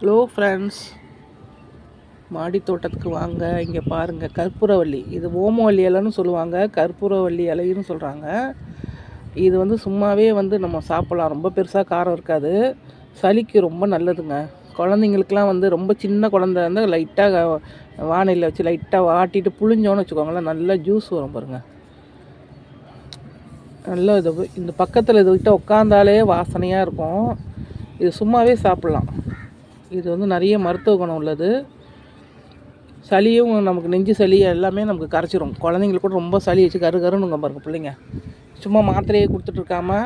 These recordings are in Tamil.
ஹலோ ஃப்ரெண்ட்ஸ், மாடி தோட்டத்துக்கு வாங்க. இங்கே பாருங்கள், கற்பூரவள்ளி. இது ஓமவல்லி இலைன்னு சொல்லுவாங்க, கற்பூரவள்ளி இலைன்னு சொல்கிறாங்க. இது சும்மாவே நம்ம சாப்பிட்லாம். ரொம்ப பெருசாக காரம் இருக்காது. சளிக்கு ரொம்ப நல்லதுங்க. குழந்தைங்களுக்குலாம் ரொம்ப சின்ன குழந்தை இருந்தால் லைட்டாக வானிலையில் வச்சு லைட்டாக வாட்டிட்டு புழிஞ்சோன்னு வச்சுக்கோங்களேன், நல்லா ஜூஸ் வரும் பாருங்கள். நல்லா இந்த பக்கத்தில் இது விட்டு உட்காந்தாலே வாசனையாக இருக்கும். இது சும்மாவே சாப்பிட்லாம். இது நிறைய மருத்துவ குணம் உள்ளது. சளியும் நமக்கு நெஞ்சு சளி எல்லாமே நமக்கு கரைச்சிரும். குழந்தைங்களுக்கு கூட ரொம்ப சளி வச்சு கருகருன்னு பாருங்க பிள்ளைங்க. சும்மா மாத்திரையை கொடுத்துட்ருக்காம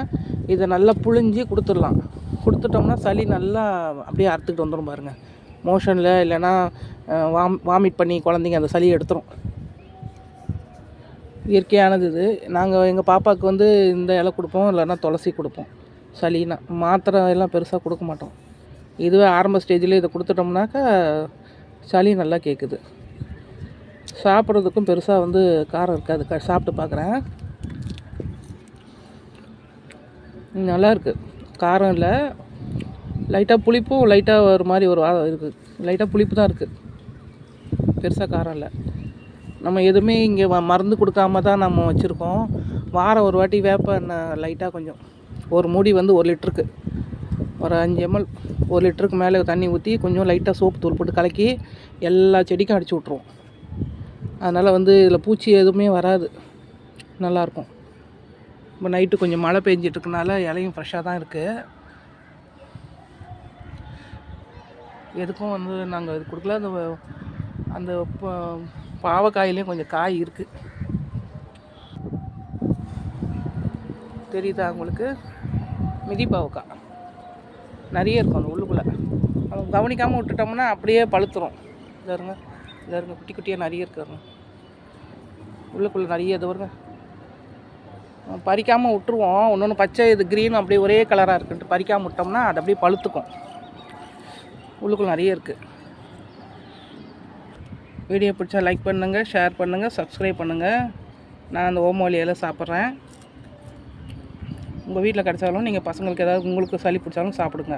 இதை நல்லா புழிஞ்சி கொடுத்துடலாம். கொடுத்துட்டோம்னா சளி நல்லா அப்படியே அறுத்துக்கிட்டு வந்துடும் பாருங்கள். மோஷனில் இல்லைன்னா வாமிட் பண்ணி குழந்தைங்க அந்த சளியை எடுத்துரும். இயற்கையானது இது. நாங்கள் எங்கள் பாப்பாவுக்கு இந்த இலை கொடுப்போம், இல்லைன்னா துளசி கொடுப்போம். சளினா மாத்திரை எல்லாம் பெருசாக கொடுக்க மாட்டோம். இதுவே ஆரம்ப ஸ்டேஜில் இதை கொடுத்துட்டோம்னாக்கா சளி நல்லா கேட்குது. சாப்பிட்றதுக்கும் பெருசாக காரம் இருக்காது. சாப்பிட்டு பார்க்குறேன், நல்லாயிருக்கு. காரம் இல்லை, லைட்டாக புளிப்பும் லைட்டாக ஒரு மாதிரி ஒரு இருக்குது. லைட்டாக புளிப்பு தான் இருக்குது, பெருசாக காரம் இல்லை. நம்ம எதுவுமே இங்கே மருந்து கொடுக்காம தான் நம்ம வச்சுருக்கோம். வாரம் ஒரு வாட்டி வேப்ப எண்ணெய் லைட்டாக கொஞ்சம் ஒரு மூடி 1 லிட்டருக்கு ஒரு 5 ml 1 லிட்டருக்கு மேலே தண்ணி ஊற்றி கொஞ்சம் லைட்டாக சோப்பு தூள் போட்டு கலக்கி எல்லா செடிக்கும் அடித்து விட்ருவோம். அதனால் இதில் பூச்சி எதுவுமே வராது, நல்லாயிருக்கும். இப்போ நைட்டு கொஞ்சம் மழை பெஞ்சிட்ருக்கனால இலையும் ஃப்ரெஷ்ஷாக தான் இருக்குது. எதுக்கும் நாங்கள் இது கொடுக்கல. அந்த பாவக்காயிலையும் கொஞ்சம் காய் இருக்குது, தெரியுதா உங்களுக்கு? மிதி பாவக்காய் நிறைய இருக்கும் அந்த உள்ளுக்குள்ளே. நம்ம கவனிக்காமல் விட்டுட்டோம்னா அப்படியே பழுத்துரும். இதாருங்க, குட்டி குட்டியாக நிறைய இருக்காருங்க உள்ளுக்குள்ளே நிறைய. இது வருங்க, பறிக்காமல் விட்டுருவோம். ஒன்று பச்சை, இது க்ரீன் அப்படியே ஒரே கலராக இருக்குன்ட்டு பறிக்காமல் விட்டோம்னா அது அப்படியே பழுத்துக்கும். உள்ளுக்குள்ளே நிறைய இருக்குது. வீடியோ பிடிச்சா லைக் பண்ணுங்கள், ஷேர் பண்ணுங்கள், சப்ஸ்கிரைப் பண்ணுங்கள். நான் அந்த ஓமவல்லி இலை சாப்பிட்றேன். உங்கள் வீட்டில் கிடச்சாலும் நீங்கள் பசங்களுக்கு ஏதாவது உங்களுக்கு சளி பிடிச்சாலும் சாப்பிடுங்க.